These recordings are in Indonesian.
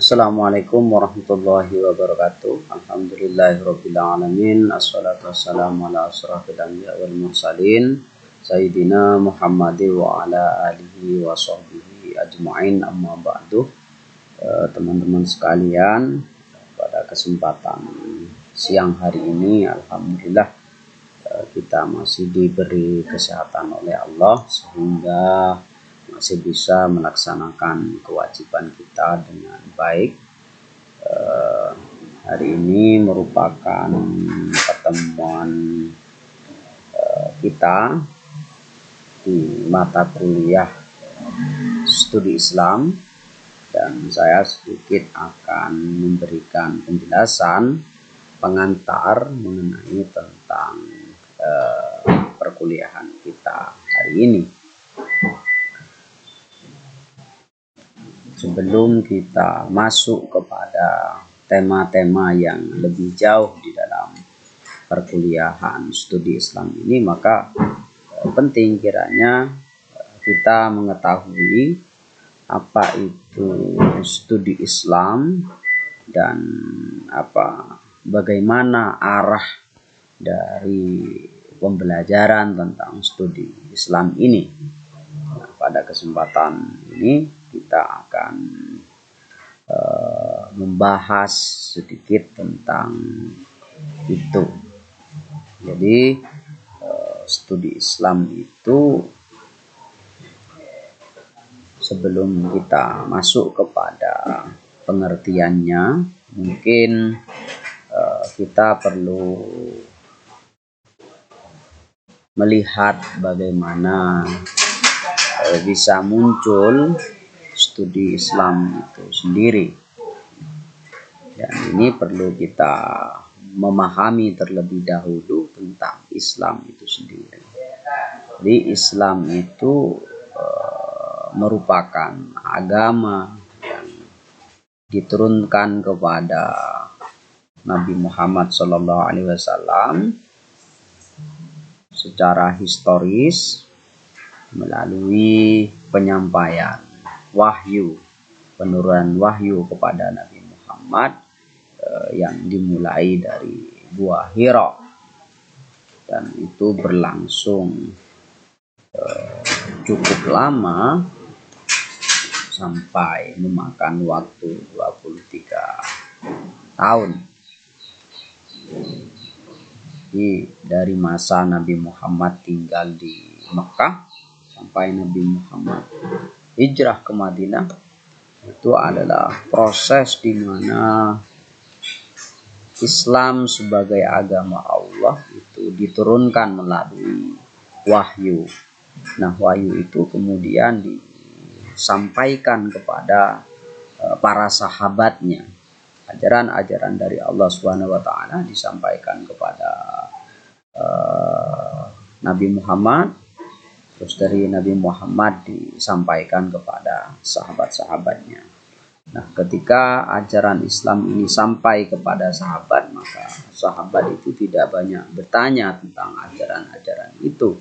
Assalamualaikum warahmatullahi wabarakatuh. Alhamdulillahirabbil alamin. Assalatu wassalamu ala asrofil anbiya wal mursalin sayyidina Muhammadin wa ala alihi wa sahbihi ajmain, amma ba'du. Teman-teman sekalian, pada kesempatan siang hari ini alhamdulillah kita masih diberi kesehatan oleh Allah sehingga masih bisa melaksanakan kewajiban kita dengan baik. Hari ini merupakan pertemuan kita di mata kuliah studi Islam, dan saya sedikit akan memberikan penjelasan pengantar mengenai tentang perkuliahan kita hari ini. Sebelum kita masuk kepada tema-tema yang lebih jauh di dalam perkuliahan studi Islam ini, maka penting kiranya kita mengetahui apa itu studi Islam dan bagaimana arah dari pembelajaran tentang studi Islam ini. Nah, pada kesempatan ini kita akan membahas sedikit tentang itu. Jadi studi Islam itu, sebelum kita masuk kepada pengertiannya, mungkin kita perlu melihat bagaimana bisa muncul studi Islam itu sendiri. Dan ini perlu kita memahami terlebih dahulu tentang Islam itu sendiri. Jadi Islam itu merupakan agama yang diturunkan kepada Nabi Muhammad SAW secara historis melalui penyampaian wahyu, penurunan wahyu kepada Nabi Muhammad yang dimulai dari Gua Hira, dan itu berlangsung cukup lama sampai memakan waktu 23 tahun. Jadi dari masa Nabi Muhammad tinggal di Mekah sampai Nabi Muhammad hijrah ke Madinah, itu adalah proses di mana Islam sebagai agama Allah itu diturunkan melalui wahyu. Nah, wahyu itu kemudian disampaikan kepada para sahabatnya. Ajaran-ajaran dari Allah Subhanahu wa taala disampaikan kepada Nabi Muhammad, terus dari Nabi Muhammad disampaikan kepada sahabat-sahabatnya. Nah, ketika ajaran Islam ini sampai kepada sahabat, maka sahabat itu tidak banyak bertanya tentang ajaran-ajaran itu.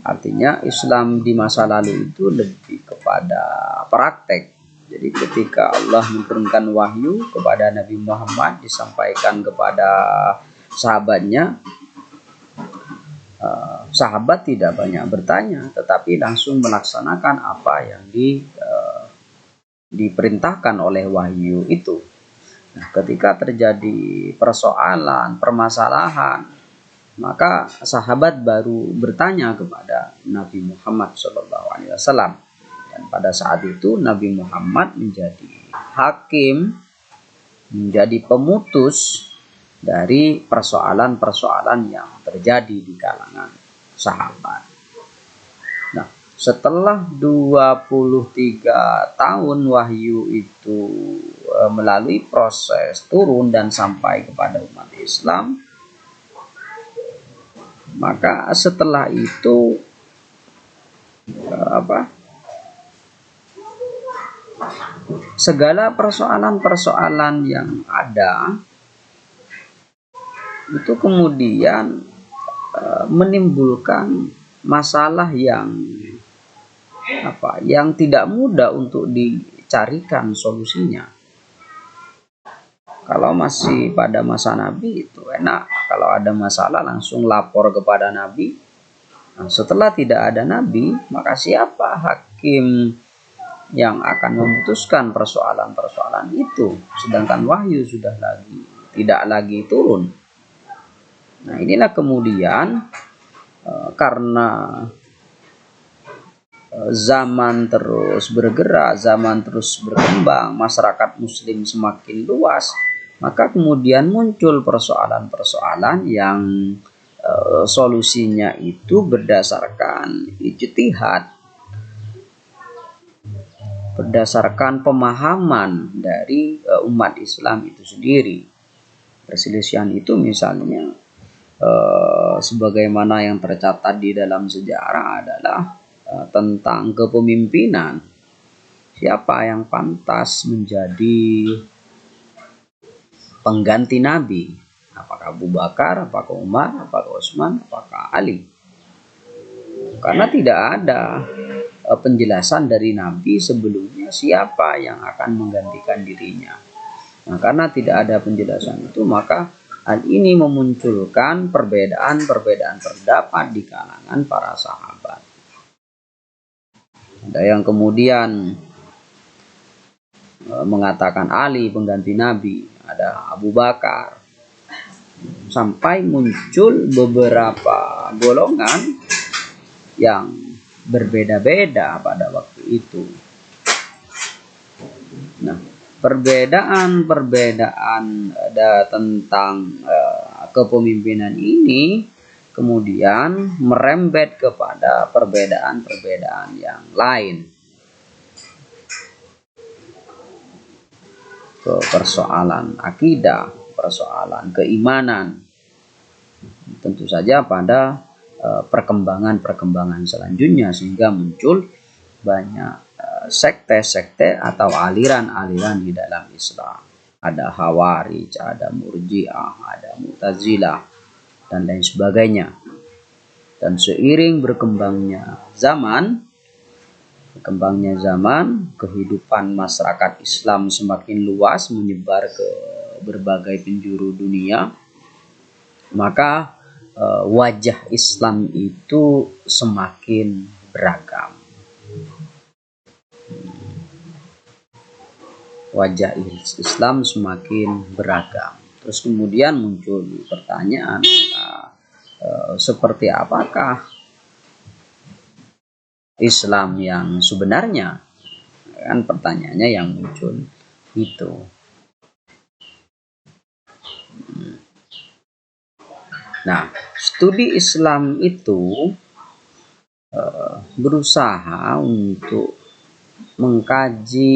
Artinya Islam di masa lalu itu lebih kepada praktek. Jadi ketika Allah menurunkan wahyu kepada Nabi Muhammad, disampaikan kepada sahabatnya, sahabat tidak banyak bertanya, tetapi langsung melaksanakan apa yang diperintahkan oleh wahyu itu. Nah, ketika terjadi persoalan, permasalahan, maka sahabat baru bertanya kepada Nabi Muhammad SAW. Dan pada saat itu Nabi Muhammad menjadi hakim, menjadi pemutus dari persoalan-persoalan yang terjadi di kalangan sahabat. Nah, setelah 23 tahun wahyu itu melalui proses turun dan sampai kepada umat Islam, maka setelah itu segala persoalan-persoalan yang ada itu kemudian menimbulkan masalah yang tidak mudah untuk dicarikan solusinya. Kalau masih pada masa Nabi itu enak, kalau ada masalah langsung lapor kepada Nabi. Nah, setelah tidak ada Nabi, maka siapa hakim yang akan memutuskan persoalan-persoalan itu, sedangkan wahyu sudah tidak lagi turun. Nah, inilah kemudian karena zaman terus bergerak, zaman terus berkembang, masyarakat muslim semakin luas, maka kemudian muncul persoalan-persoalan yang solusinya itu berdasarkan ijtihad, berdasarkan pemahaman dari umat Islam itu sendiri. Perselisihan itu misalnya sebagaimana yang tercatat di dalam sejarah adalah tentang kepemimpinan. Siapa yang pantas menjadi pengganti Nabi? Apakah Abu Bakar, apakah Umar, apakah Utsman, apakah Ali? Karena tidak ada penjelasan dari Nabi sebelumnya siapa yang akan menggantikan dirinya. Nah, karena tidak ada penjelasan itu, maka hal ini memunculkan perbedaan-perbedaan pendapat di kalangan para sahabat. Ada yang kemudian mengatakan Ali pengganti Nabi, ada Abu Bakar, sampai muncul beberapa golongan yang berbeda-beda pada waktu itu. Nah, perbedaan-perbedaan tentang kepemimpinan ini kemudian merembet kepada perbedaan-perbedaan yang lain, ke persoalan akidah, persoalan keimanan, tentu saja pada perkembangan-perkembangan selanjutnya, sehingga muncul banyak sekte-sekte atau aliran-aliran di dalam Islam. Ada Khawarij, ada Murji'ah, ada Mu'tazilah, dan lain sebagainya. Dan seiring berkembangnya zaman, kehidupan masyarakat Islam semakin luas, menyebar ke berbagai penjuru dunia, maka wajah Islam itu semakin beragam. Wajah Islam semakin beragam. Terus kemudian muncul pertanyaan, seperti apakah Islam yang sebenarnya? Kan pertanyaannya yang muncul itu. Nah, studi Islam itu berusaha untuk mengkaji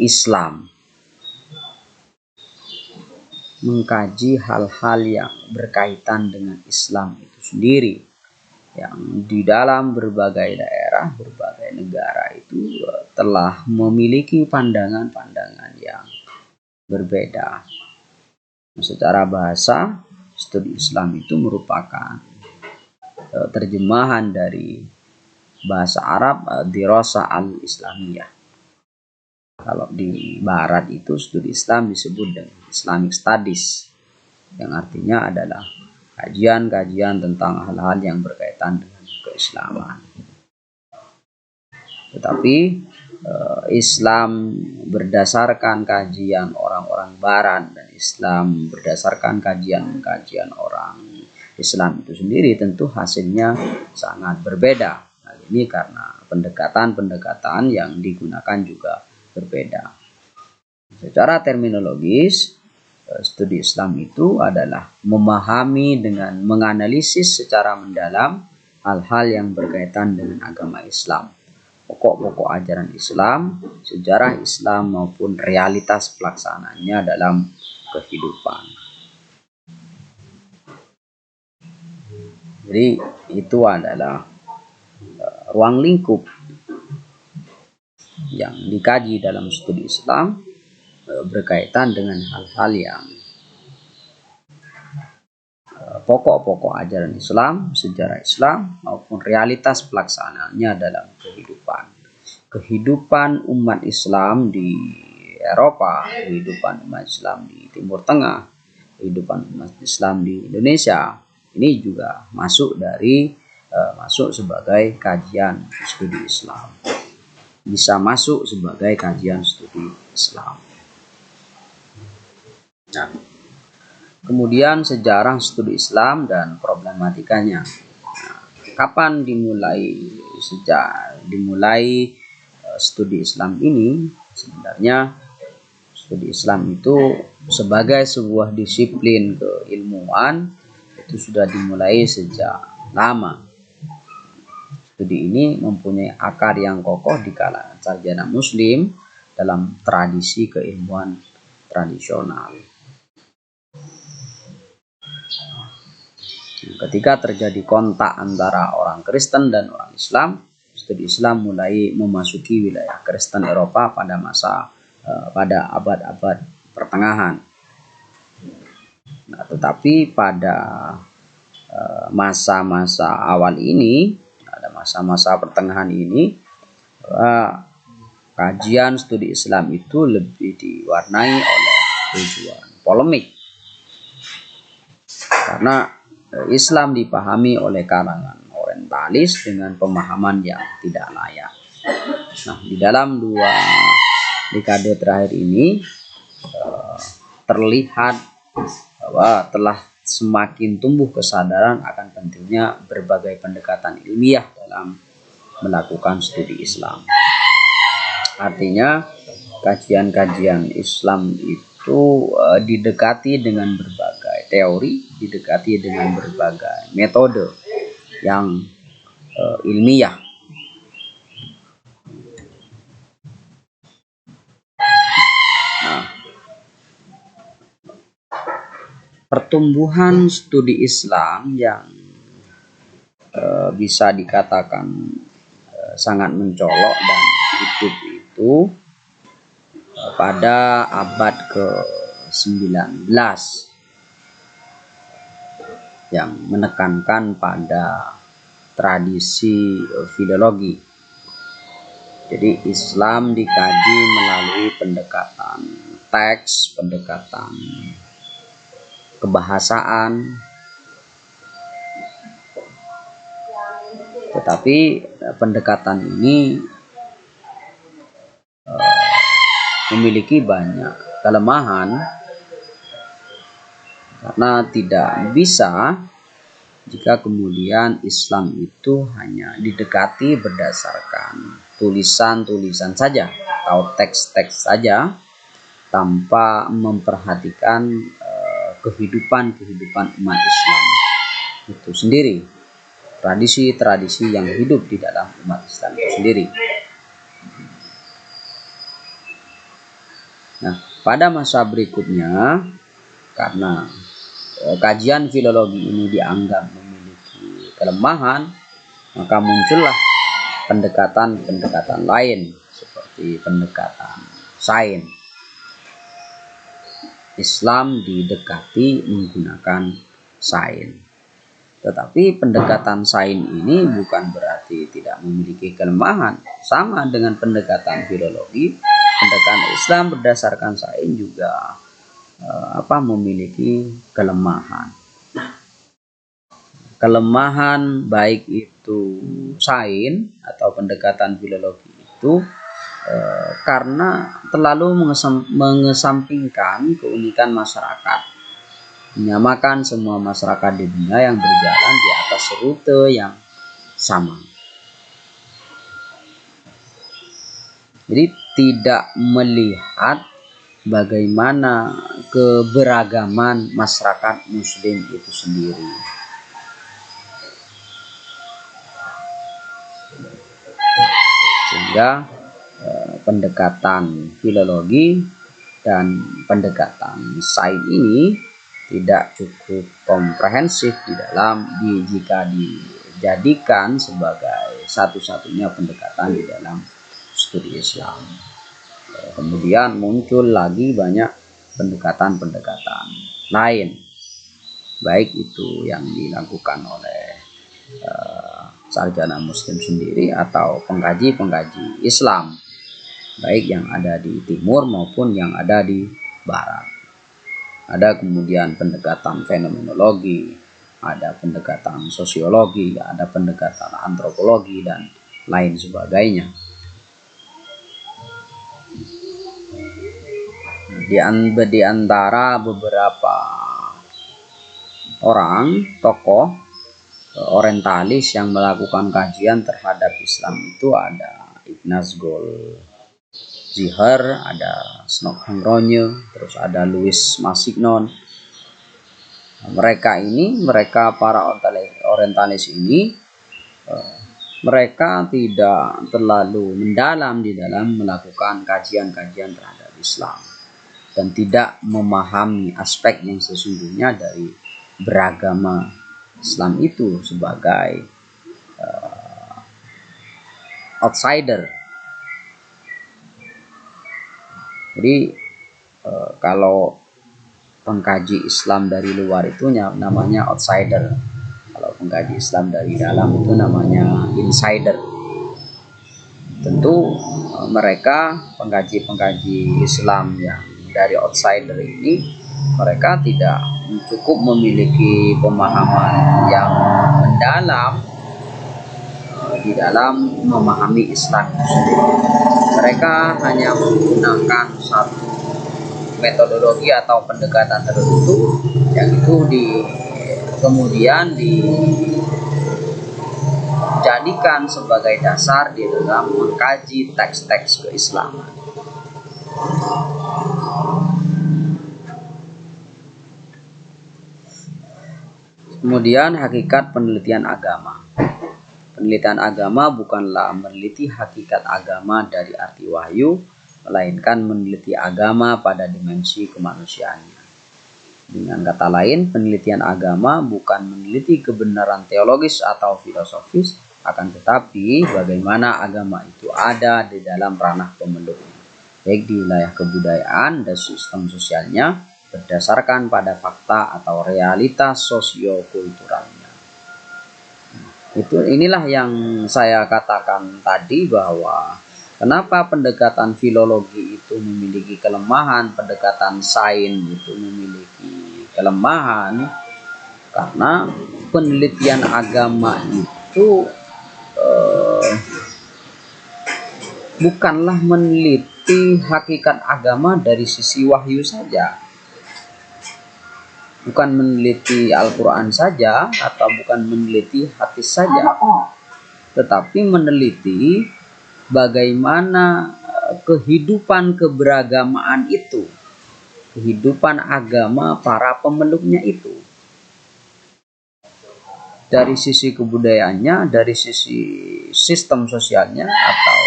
Islam, mengkaji hal-hal yang berkaitan dengan Islam itu sendiri, yang di dalam berbagai daerah, berbagai negara itu telah memiliki pandangan-pandangan yang berbeda. Secara bahasa, studi Islam itu merupakan terjemahan dari bahasa Arab dirasah al-Islamiyah. Kalau di Barat itu studi Islam disebut dengan Islamic Studies, yang artinya adalah kajian-kajian tentang hal-hal yang berkaitan dengan keislaman. Tetapi Islam berdasarkan kajian orang-orang Barat dan Islam berdasarkan kajian-kajian orang Islam itu sendiri tentu hasilnya sangat berbeda. Hal ini karena pendekatan-pendekatan yang digunakan juga berbeda. Secara terminologis, studi Islam itu adalah memahami dengan menganalisis secara mendalam hal-hal yang berkaitan dengan agama Islam, pokok-pokok ajaran Islam, sejarah Islam maupun realitas pelaksanaannya dalam kehidupan. Jadi itu adalah ruang lingkup yang dikaji dalam studi Islam berkaitan dengan hal-hal yang pokok-pokok ajaran Islam, sejarah Islam maupun realitas pelaksanaannya dalam kehidupan umat Islam di Eropa, kehidupan umat Islam di Timur Tengah, kehidupan umat Islam di Indonesia, ini juga masuk sebagai kajian studi Islam. Bisa masuk sebagai kajian studi Islam. Nah, kemudian sejarah studi Islam dan problematikanya. Nah, kapan dimulai studi Islam ini? Sebenarnya studi Islam itu sebagai sebuah disiplin keilmuan itu sudah dimulai sejak lama. Studi ini mempunyai akar yang kokoh di kalangan sarjana muslim dalam tradisi keilmuan tradisional. Ketika terjadi kontak antara orang Kristen dan orang Islam, studi Islam mulai memasuki wilayah Kristen Eropa pada abad-abad pertengahan. Nah, tetapi pada masa-masa awal ini, pada masa-masa pertengahan ini, kajian studi Islam itu lebih diwarnai oleh tujuan polemik. Karena Islam dipahami oleh kalangan orientalis dengan pemahaman yang tidak layak. Nah, di dalam 2 dekade terakhir ini terlihat bahwa telah semakin tumbuh kesadaran akan pentingnya berbagai pendekatan ilmiah dalam melakukan studi Islam. Artinya kajian-kajian Islam itu didekati dengan berbagai teori, didekati dengan berbagai metode yang ilmiah. Nah, pertumbuhan studi Islam yang bisa dikatakan sangat mencolok dan hidup itu pada abad ke-19 yang menekankan pada tradisi filologi. Jadi Islam dikaji melalui pendekatan teks, pendekatan kebahasaan. Tetapi pendekatan ini memiliki banyak kelemahan karena tidak bisa jika kemudian Islam itu hanya didekati berdasarkan tulisan-tulisan saja atau teks-teks saja tanpa memperhatikan kehidupan umat Islam itu sendiri, tradisi-tradisi yang hidup di dalam umat Islam itu sendiri. Nah, pada masa berikutnya, karena kajian filologi ini dianggap memiliki kelemahan, maka muncullah pendekatan-pendekatan lain seperti pendekatan sains. Islam didekati menggunakan sains. Tetapi pendekatan sains ini bukan berarti tidak memiliki kelemahan. Sama dengan pendekatan filologi, pendekatan Islam berdasarkan sains juga memiliki kelemahan. Kelemahan baik itu sains atau pendekatan filologi itu karena terlalu mengesampingkan keunikan masyarakat, menyamakan semua masyarakat di dunia yang berjalan di atas rute yang sama. Jadi tidak melihat bagaimana keberagaman masyarakat muslim itu sendiri. Sehingga pendekatan filologi dan pendekatan sains ini tidak cukup komprehensif jika dijadikan sebagai satu-satunya pendekatan di dalam studi Islam. Kemudian muncul lagi banyak pendekatan-pendekatan lain, baik itu yang dilakukan oleh sarjana muslim sendiri atau pengkaji-pengkaji Islam. baik yang ada di timur maupun yang ada di barat. Ada kemudian pendekatan fenomenologi, ada pendekatan sosiologi, ada pendekatan antropologi, dan lain sebagainya. Di antara beberapa orang, tokoh orientalis yang melakukan kajian terhadap Islam itu ada Ignaz Goldziher, ada Snok Hongronje, terus ada Louis Massignon. Mereka para orientalis ini, mereka tidak terlalu mendalam di dalam melakukan kajian-kajian terhadap Islam dan tidak memahami aspek yang sesungguhnya dari beragama Islam itu sebagai outsider. Jadi kalau pengkaji Islam dari luar itu namanya outsider. Kalau pengkaji Islam dari dalam itu namanya insider. Tentu mereka pengkaji Islam yang dari outsider ini, mereka tidak cukup memiliki pemahaman yang mendalam di dalam memahami Islam. Mereka hanya menggunakan satu metodologi atau pendekatan tertentu yang itu kemudian dijadikan sebagai dasar di dalam mengkaji teks-teks keislaman. Kemudian hakikat penelitian agama. Penelitian agama bukanlah meneliti hakikat agama dari arti wahyu, melainkan meneliti agama pada dimensi kemanusiaannya. Dengan kata lain, penelitian agama bukan meneliti kebenaran teologis atau filosofis, akan tetapi bagaimana agama itu ada di dalam ranah pemeluknya, baik di wilayah kebudayaan dan sistem sosialnya, berdasarkan pada fakta atau realitas sosiokulturalnya. Inilah yang saya katakan tadi, bahwa kenapa pendekatan filologi itu memiliki kelemahan, pendekatan sains itu memiliki kelemahan, karena penelitian agama itu bukanlah meneliti hakikat agama dari sisi wahyu saja, bukan meneliti Al-Quran saja, atau bukan meneliti hadis saja, tetapi meneliti bagaimana kehidupan keberagamaan itu, kehidupan agama para pemeluknya itu, dari sisi kebudayaannya, dari sisi sistem sosialnya atau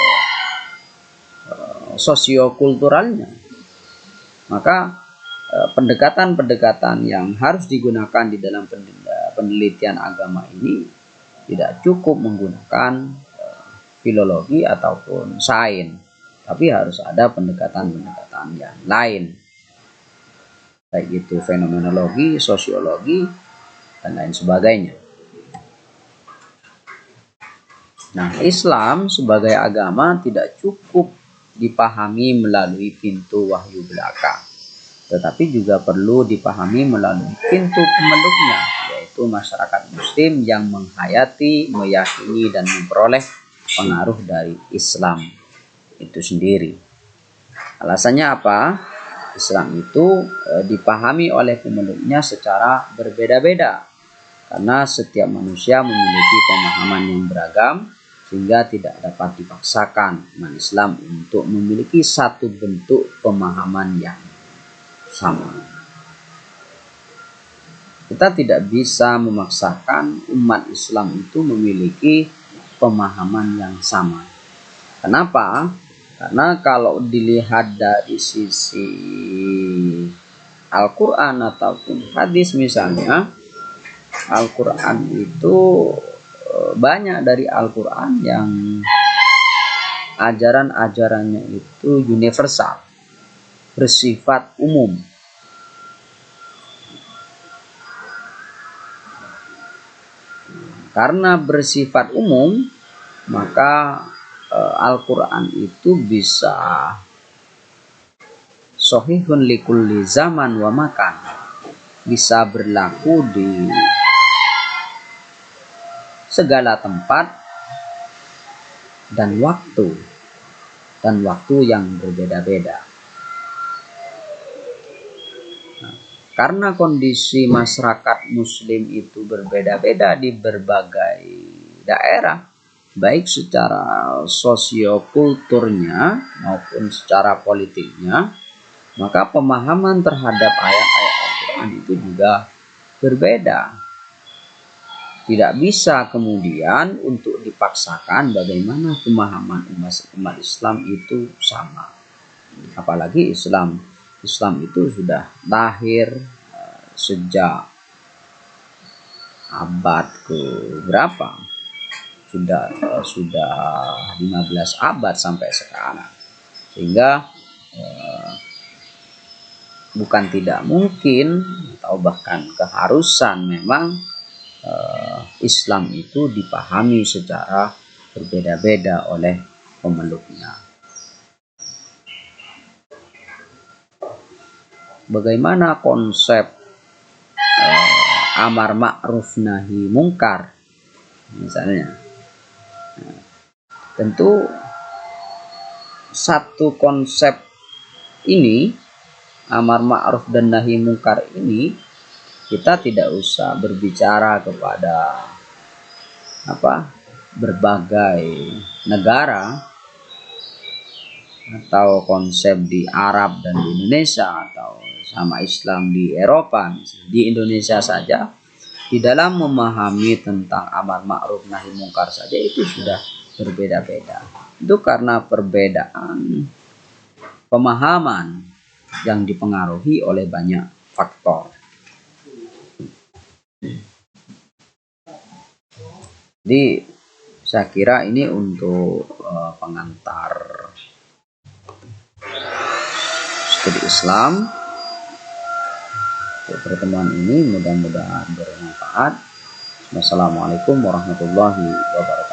sosiokulturalnya. Maka pendekatan-pendekatan yang harus digunakan di dalam penelitian agama ini tidak cukup menggunakan filologi ataupun sains, tapi harus ada pendekatan-pendekatan yang lain, baik itu fenomenologi, sosiologi, dan lain sebagainya. Nah, Islam sebagai agama tidak cukup dipahami melalui pintu wahyu belaka, tetapi juga perlu dipahami melalui pintu pemeluknya, yaitu masyarakat muslim yang menghayati, meyakini, dan memperoleh pengaruh dari Islam itu sendiri. Alasannya apa? Islam itu dipahami oleh pemeluknya secara berbeda-beda, karena setiap manusia memiliki pemahaman yang beragam, sehingga tidak dapat dipaksakan umat Islam untuk memiliki satu bentuk pemahaman yang sama. Kita tidak bisa memaksakan umat Islam itu memiliki pemahaman yang sama. Kenapa? Karena kalau dilihat dari sisi Al-Quran ataupun hadis misalnya, Al-Quran itu banyak dari Al-Quran yang ajaran-ajarannya itu universal, bersifat umum. Karena bersifat umum, maka Al-Quran itu bisa sahihun likulli zaman wa makan, bisa berlaku di segala tempat dan waktu yang berbeda-beda. Karena kondisi masyarakat muslim itu berbeda-beda di berbagai daerah, baik secara sosiokulturnya maupun secara politiknya, maka pemahaman terhadap ayat-ayat Al-Quran itu juga berbeda. Tidak bisa kemudian untuk dipaksakan bagaimana pemahaman umat Islam itu sama. Apalagi Islam itu sudah lahir sejak abad ke berapa? Sudah 15 abad sampai sekarang. Sehingga bukan tidak mungkin atau bahkan keharusan memang Islam itu dipahami secara berbeda-beda oleh pemeluknya. Bagaimana konsep amar ma'ruf nahi mungkar misalnya, tentu satu konsep ini, amar ma'ruf dan nahi mungkar ini, kita tidak usah berbicara kepada berbagai negara atau konsep di Arab dan di Indonesia atau sama Islam di Eropa. Di Indonesia saja, di dalam memahami tentang amar ma'ruf nahi mungkar saja itu sudah berbeda-beda. Itu karena perbedaan pemahaman yang dipengaruhi oleh banyak faktor. Jadi saya kira ini untuk pengantar studi Islam untuk pertemuan ini, mudah-mudahan bermanfaat. Wassalamualaikum warahmatullahi wabarakatuh.